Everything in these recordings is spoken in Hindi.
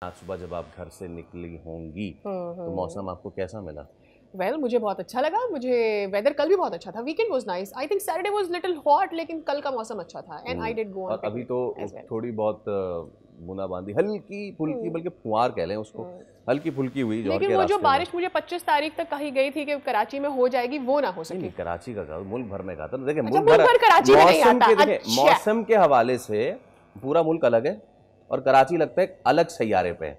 आज सुबह जब आप घर से निकली होंगी तो मौसम आपको कैसा मिला? मुझे बहुत अच्छा लगा। मुझे वेदर कल भी बहुत अच्छा था। Weekend was nice. I think Saturday was little hot, लेकिन कल का मौसम अच्छा था and I did go on और अभी पिकनिक तो एज वेल। थोड़ी बहुत बूंदाबांदी हल्की फुल्की, बल्कि फुहार कह लें उसको, हल्की फुल्की हुई जौहर लेकिन के वो जो रास्ते में। बारिश मुझे 25 तारीख तक कही गई थी कि कराची में हो जाएगी, वो ना हो नहीं नहीं, सकी। कराची का कहा, मुल्क भर में कहा था। देखिए अच्छा, मुल्क मुल्क भर भर कराची में नहीं मौसम आता। के, देखिए अच्छा। मौसम के हवाले से पूरा मुल्क अलग है और कराची लगता है एक अलग सैयारे पे है,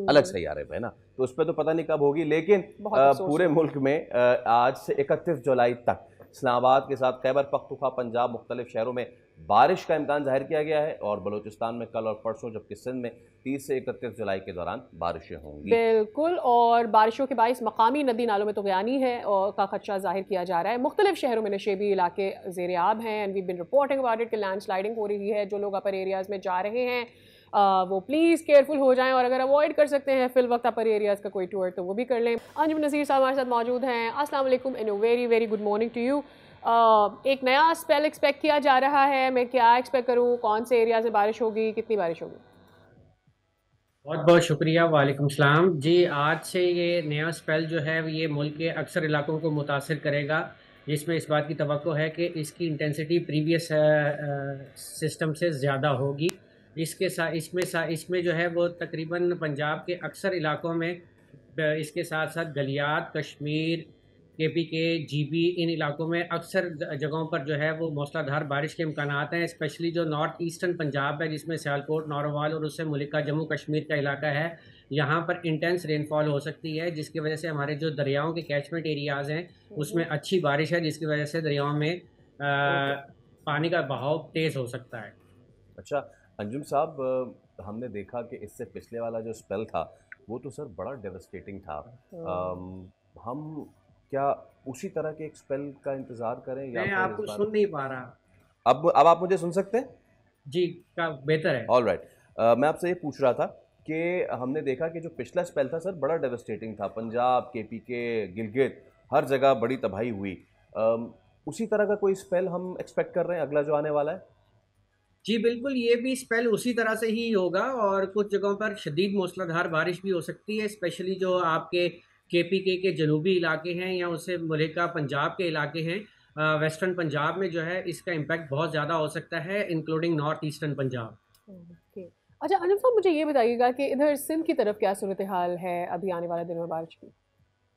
अलग सैयारे पे है ना। तो उस पर तो पता नहीं कब होगी, लेकिन बहुत अफसोस पूरे हुआ। मुल्क में आज से 31 जुलाई तक इस्लामाबाद के साथ खैबर पख्तूनख्वा, पंजाब, मुख्तलिफ शहरों में बारिश का इम्कान जाहिर किया गया है और बलूचिस्तान में कल और परसों, जबकि सिंध में 30 से 31 जुलाई के दौरान बारिशें होंगी। बिल्कुल, और बारिशों के बाइस मकामी नदी नालों में तो बयानी है और का खदशा जाहिर किया जा रहा है। मुख्तलिफ शहरों में नशेबी इलाके ज़ेर आब हैं and we been reporting about it कि लैंड स्लाइडिंग हो रही है। जो लोग अपर एरियाज़ में जा रहे हैं वो प्लीज़ केयरफुल हो जाएं, और अगर अवॉइड कर सकते हैं फिल वक्त अपर एरियाज़ का कोई टूर तो वो भी कर लें। अंजुम नज़ीर साहब हमारे साथ मौजूद हैं। अस्सलाम वालेकुम and very very good morning to you. एक नया स्पेल एक्सपेक्ट किया जा रहा है, मैं क्या एक्सपेक्ट करूँ, कौन से एरियाज़ में बारिश होगी, कितनी बारिश होगी? बहुत बहुत शुक्रिया। वालेकुम सलाम जी। आज से ये नया स्पेल जो है ये मुल्क के अक्सर इलाकों को मुतासिर करेगा, जिसमें इस बात की तवक्को है कि इसकी इंटेंसिटी प्रीवियस सिस्टम से ज़्यादा होगी। इसके साथ इसमें जो है वो तकरीबन पंजाब के अक्सर इलाकों में इसके साथ साथ गलियात, कश्मीर, केपीके, जीबी, इन इलाकों में अक्सर जगहों पर जो है वो मूसलाधार बारिश के इम्कानात हैं। स्पेशली जो नॉर्थ ईस्टर्न पंजाब है, जिसमें सियालकोट, नारोवाल और उससे मुल्का जम्मू कश्मीर का इलाका है, यहाँ पर इंटेंस रेनफॉल हो सकती है, जिसकी वजह से हमारे जो दरियाओं के कैचमेंट एरियाज़ हैं उसमें अच्छी बारिश है, जिसकी वजह से दरियाओं में पानी का बहाव तेज़ हो सकता है। अच्छा अंजुम साहब, हमने देखा कि इससे पिछले वाला जो स्पेल था वो तो सर बड़ा डेवस्टेटिंग था। हम क्या उसी तरह के एक स्पेल का इंतजार करें या मैं फिर आपको इस बार? सुन नहीं पा रहा। अब आप मुझे सुन सकते हैं? जी, का बेहतर है। All right. मैं आपसे ये पूछ रहा था कि हमने देखा कि जो पिछला स्पेल था सर बड़ा डेवस्टेटिंग था, पंजाब, केपीके, गिलगित, हर जगह बड़ी तबाही हुई। उसी तरह का कोई स्पेल हम एक्सपेक्ट कर रहे हैं अगला जो आने वाला है? जी बिल्कुल, ये भी स्पेल उसी तरह से ही होगा और कुछ जगहों पर शदीद मूसलाधार बारिश भी हो सकती है। स्पेशली जो आपके केपीके के जनूबी इलाके हैं या उससे मुल्का पंजाब के इलाके हैं, वेस्टर्न पंजाब में जो है इसका इम्पैक्ट बहुत ज़्यादा हो सकता है, including north eastern Punjab. Okay. अच्छा अनुज साहब, मुझे ये बताइएगा कि इधर सिंध की तरफ क्या सूरत हाल है अभी आने वाले दिनों में बारिश की?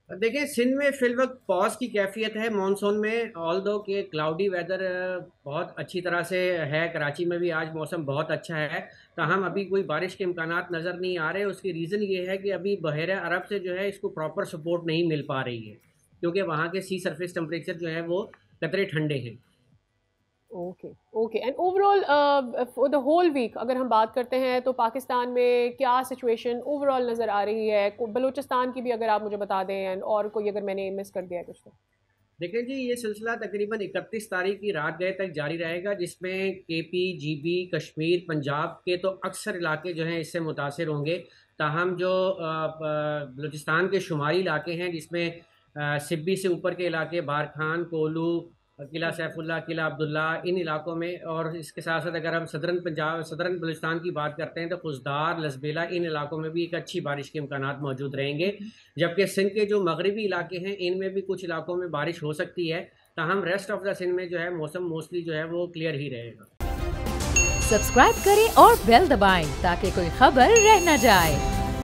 देखिए, सिंध में फिल वक्त पॉज की कैफियत है मानसून में, ऑल दो के क्लाउडी वेदर बहुत अच्छी तरह से है। कराची में भी आज मौसम बहुत अच्छा है, ताहम अभी कोई बारिश के इम्कानात नज़र नहीं आ रहे। उसकी रीज़न ये है कि अभी बहर अरब से जो है इसको प्रॉपर सपोर्ट नहीं मिल पा रही है, क्योंकि वहाँ के सी सरफेस टेम्परेचर जो है वो कतरे ठंडे हैं। Okay okay. And overall for the whole week अगर हम बात करते हैं तो पाकिस्तान में क्या सिचुएशन ओवरऑल नज़र आ रही है? बलूचिस्तान की भी अगर आप मुझे बता दें, एंड और कोई अगर मैंने मिस कर दिया है कुछ तो। देखिए जी, ये सिलसिला तकरीबन 31 तारीख की रात गए तक जारी रहेगा, जिसमें केपी, जीबी, कश्मीर, पंजाब के तो अक्सर इलाके जो हैं इससे मुतासिर होंगे। ताहम जो बलूचिस्तान के शुमारी इलाके हैं, जिसमें सिब्बी से ऊपर के इलाके, बारखान, कोलू, किला सैफुल्ला, किला अब्दुल्ला, इन इलाकों में, और इसके साथ साथ अगर हम सदरन पंजाब, सदरन बलूचिस्तान की बात करते हैं तो खुजदार, लसबेला, इन इलाकों में भी एक अच्छी बारिश के इम्कानात मौजूद रहेंगे। जबकि सिंध के जो मगरबी इलाके हैं इनमें भी कुछ इलाकों में बारिश हो सकती है। ताहम रेस्ट ऑफ द सिंध में जो है मौसम मोस्टली जो है वो क्लियर ही रहेगा। सब्सक्राइब करें और बेल दबाएं ताकि कोई खबर रह न जाए।